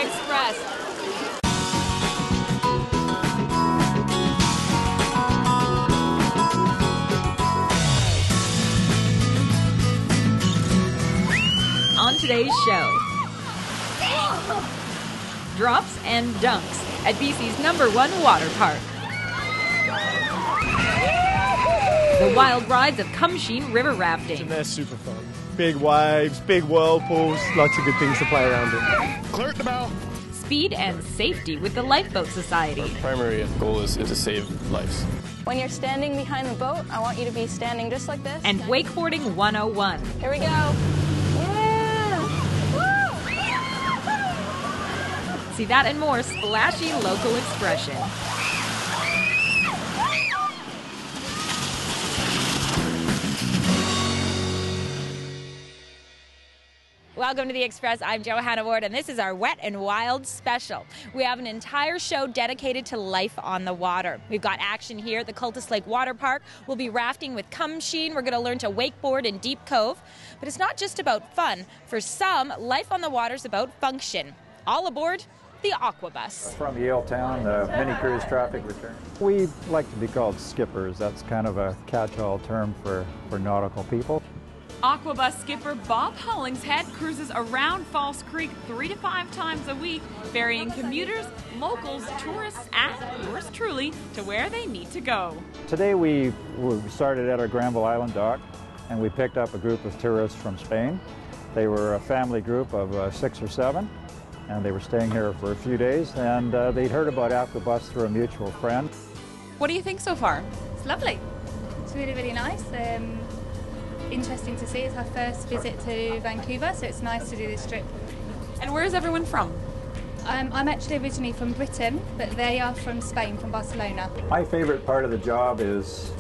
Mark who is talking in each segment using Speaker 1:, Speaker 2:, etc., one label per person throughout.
Speaker 1: Express. On today's show, drops and dunks at BC's #1 water park. The wild rides of Cumsheen River rafting.
Speaker 2: They're super fun. Big waves, big whirlpools, lots of good things to play around in. Clear at the bow.
Speaker 1: Speed and safety with the Lifeboat Society.
Speaker 3: Our primary goal is to save lives.
Speaker 4: When you're standing behind the boat, I want you to be standing just like this.
Speaker 1: And Wakeboarding 101.
Speaker 4: Here we go.
Speaker 1: See that and more splashy local expression. Welcome to the Express. I'm Johanna and this is our Wet and Wild special. We have an entire show dedicated to life on the water. We've got action here at the Cultus Lake Water Park. We'll be rafting with Cumsheen. We're going to learn to wakeboard in Deep Cove. But it's not just about fun. For some, life on the water is about function. All aboard the Aquabus.
Speaker 5: From Yaletown, the mini cruise traffic return. We like to be called skippers. That's kind of a catch-all term for nautical people.
Speaker 6: Aquabus skipper Bob Hollingshead cruises around False Creek 3 to 5 times a week, ferrying commuters, locals, tourists, and yours truly to where they need to go.
Speaker 5: Today we started at our Granville Island dock and we picked up a group of tourists from Spain. They were a family group of 6 or 7 and they were staying here for a few days and they'd heard about Aquabus through a mutual friend.
Speaker 6: What do you think so far?
Speaker 7: It's lovely. It's really, really nice. Interesting to see. It's our first visit to Vancouver, so it's nice to do this trip.
Speaker 6: And where is everyone from?
Speaker 7: I'm actually originally from Britain, but they are from Spain, from Barcelona.
Speaker 5: My favorite part of the job is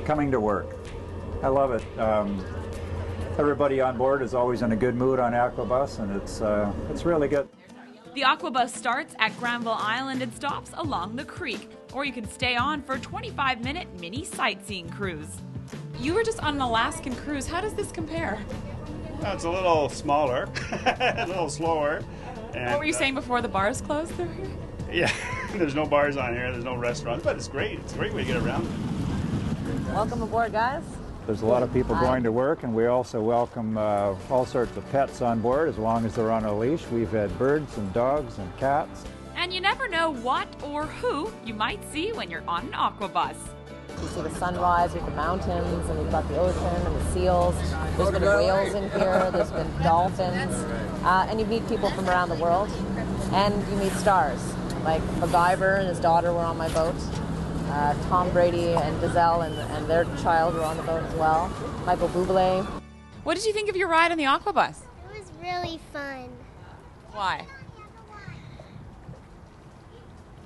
Speaker 5: coming to work. I love it. Everybody on board is always in a good mood on Aquabus, and it's really good.
Speaker 6: The Aquabus starts at Granville Island and stops along the creek, or you can stay on for a 25-minute mini sightseeing cruise. You were just on an Alaskan cruise. How does this compare?
Speaker 8: It's a little smaller, a little slower. And,
Speaker 6: what were you saying before the bars closed through here?
Speaker 8: Yeah, there's no bars on here, there's no restaurants, but it's great. It's a great way to get around.
Speaker 9: Welcome aboard, guys.
Speaker 5: There's a lot of people going to work, and we also welcome all sorts of pets on board as long as they're on a leash. We've had birds and dogs and cats.
Speaker 6: And you never know what or who you might see when you're on an Aquabus.
Speaker 9: You see the sunrise with the mountains, and we've got the ocean and the seals. There's been whales in here, there's been dolphins, and you meet people from around the world, and you meet stars. Like MacGyver and his daughter were on my boat. Tom Brady and Giselle and their child were on the boat as well. Michael Bublé.
Speaker 6: What did you think of your ride on the Aquabus?
Speaker 10: It was really fun.
Speaker 6: Why?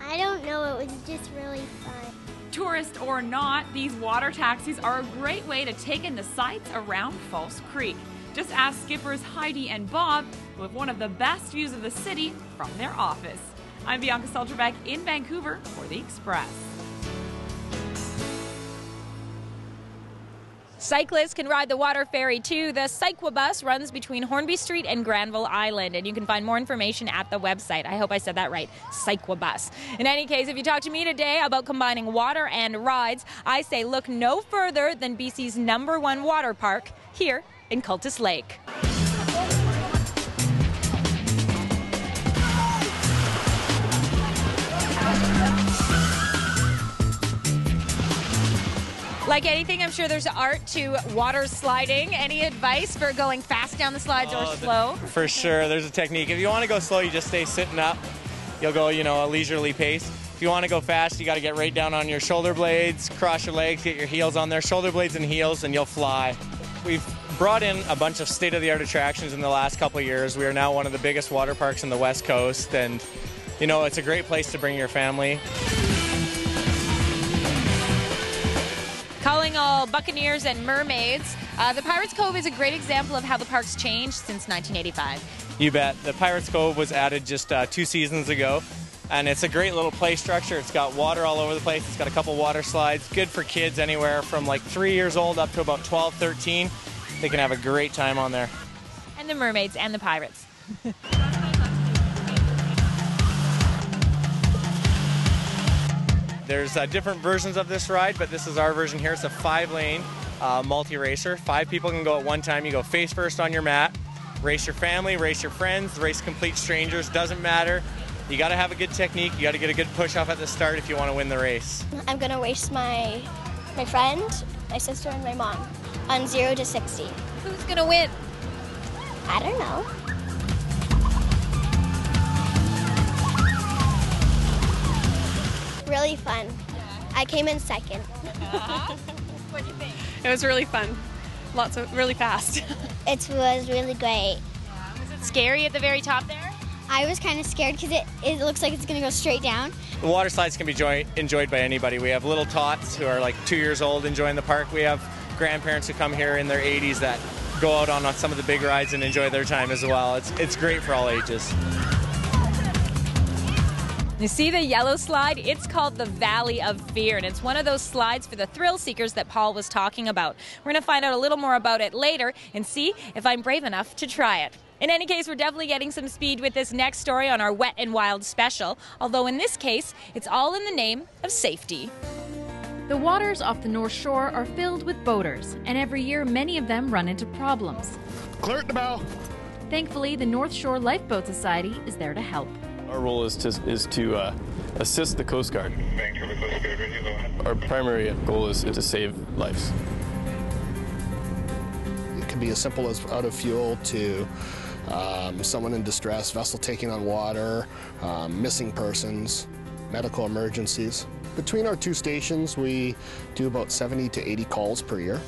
Speaker 10: I don't know, it was just really fun.
Speaker 6: Tourist or not, these water taxis are a great way to take in the sights around False Creek. Just ask skippers Heidi and Bob, who have one of the best views of the city from their office. I'm Bianca Solterbeck in Vancouver for The Express.
Speaker 1: Cyclists can ride the water ferry too. The Aquabus runs between Hornby Street and Granville Island, and you can find more information at the website. I hope I said that right, Aquabus. In any case, if you talk to me today about combining water and rides, I say look no further than BC's #1 water park here in Cultus Lake. Like anything, I'm sure there's art to water sliding. Any advice for going fast down the slides or slow?
Speaker 11: For sure, there's a technique. If you want to go slow, you just stay sitting up. You'll go, a leisurely pace. If you want to go fast, you got to get right down on your shoulder blades, cross your legs, get your heels on there, shoulder blades and heels, and you'll fly. We've brought in a bunch of state-of-the-art attractions in the last couple of years. We are now one of the biggest water parks in the West Coast, and, it's a great place to bring your family.
Speaker 1: Calling all buccaneers and mermaids, the Pirates Cove is a great example of how the park's changed since 1985.
Speaker 11: You bet. The Pirates Cove was added just 2 seasons ago, and it's a great little play structure. It's got water all over the place. It's got a couple water slides. Good for kids anywhere from like 3 years old up to about 12, 13. They can have a great time on there.
Speaker 1: And the mermaids and the pirates.
Speaker 11: There's different versions of this ride, but this is our version here. It's a 5-lane multi-racer. 5 people can go at one time. You go face first on your mat, race your family, race your friends, race complete strangers, doesn't matter. You got to have a good technique. You got to get a good push off at the start if you want to win the race.
Speaker 10: I'm going to race my friend, my sister, and my mom on 0 to 60.
Speaker 1: Who's going to win?
Speaker 10: I don't know. Really fun. I came in second.
Speaker 1: What do you think?
Speaker 12: It was really fun. Really fast.
Speaker 10: It was really great.
Speaker 1: Was it scary at the very top there?
Speaker 10: I was kind of scared because it looks like it's going to go straight down.
Speaker 11: The water slides can be enjoyed by anybody. We have little tots who are like 2 years old enjoying the park. We have grandparents who come here in their 80s that go out on some of the big rides and enjoy their time as well. It's great for all ages.
Speaker 1: You see the yellow slide? It's called the Valley of Fear, and it's one of those slides for the thrill seekers that Paul was talking about. We're going to find out a little more about it later and see if I'm brave enough to try it. In any case, we're definitely getting some speed with this next story on our Wet and Wild special, although in this case, it's all in the name of safety.
Speaker 13: The waters off the North Shore are filled with boaters, and every year many of them run into problems.
Speaker 2: Clear at the bow.
Speaker 13: Thankfully, the North Shore Lifeboat Society is there to help.
Speaker 3: Our role is to assist the Coast Guard. Our primary goal is to save lives.
Speaker 2: It can be as simple as out of fuel to someone in distress, vessel taking on water, missing persons, medical emergencies. Between our 2 stations, we do about 70 to 80 calls per year.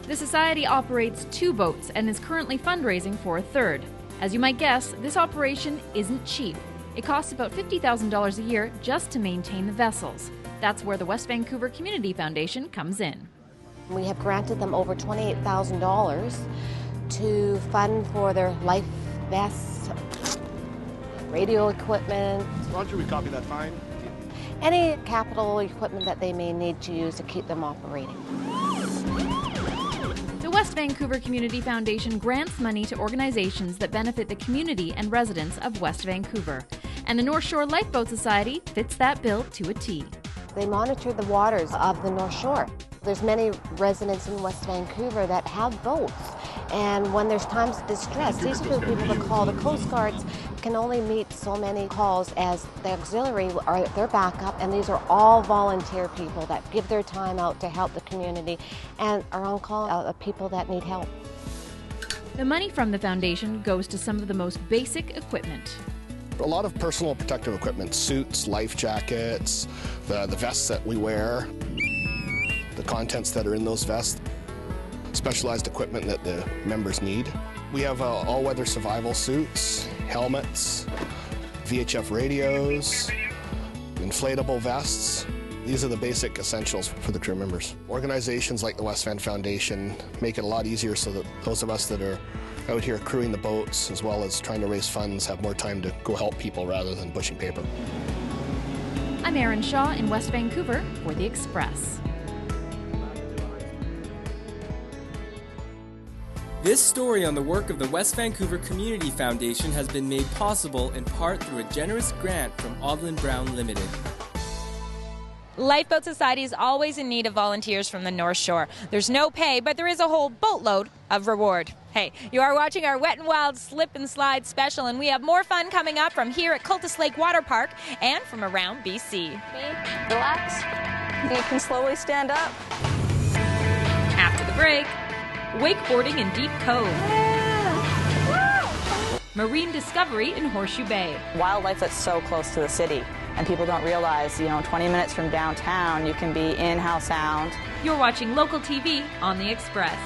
Speaker 13: The Society operates 2 boats and is currently fundraising for a 3rd. As you might guess, this operation isn't cheap. It costs about $50,000 a year just to maintain the vessels. That's where the West Vancouver Community Foundation comes in.
Speaker 9: We have granted them over $28,000 to fund for their life vests, radio equipment.
Speaker 2: Roger, we copy that fine.
Speaker 9: Any capital equipment that they may need to use to keep them operating.
Speaker 13: The West Vancouver Community Foundation grants money to organizations that benefit the community and residents of West Vancouver. And the North Shore Lifeboat Society fits that bill to a T.
Speaker 9: They monitor the waters of the North Shore. There's many residents in West Vancouver that have boats. And when there's times of distress, these are the people that call. The Coast Guards can only meet so many calls as the auxiliary or their backup, and these are all volunteer people that give their time out to help the community and are on call of people that need help.
Speaker 13: The money from the foundation goes to some of the most basic equipment.
Speaker 2: A lot of personal protective equipment, suits, life jackets, the vests that we wear, the contents that are in those vests, specialized equipment that the members need. We have all-weather survival suits, helmets, VHF radios, inflatable vests. These are the basic essentials for the crew members. Organizations like the West Van Foundation make it a lot easier so that those of us that are out here crewing the boats as well as trying to raise funds have more time to go help people rather than pushing paper.
Speaker 13: I'm Erin Shaw in West Vancouver for The Express.
Speaker 14: This story on the work of the West Vancouver Community Foundation has been made possible in part through a generous grant from Audlin Brown Limited.
Speaker 1: Lifeboat Society is always in need of volunteers from the North Shore. There's no pay, but there is a whole boatload of reward. Hey, you are watching our Wet and Wild Slip and Slide special, and we have more fun coming up from here at Cultus Lake Water Park and from around BC.
Speaker 4: Relax. You can slowly stand up.
Speaker 1: After the break, wakeboarding in Deep Cove. Marine discovery in Horseshoe Bay.
Speaker 4: Wildlife that's so close to the city, and people don't realize, 20 minutes from downtown, you can be in Howe Sound.
Speaker 1: You're watching local TV on The Express.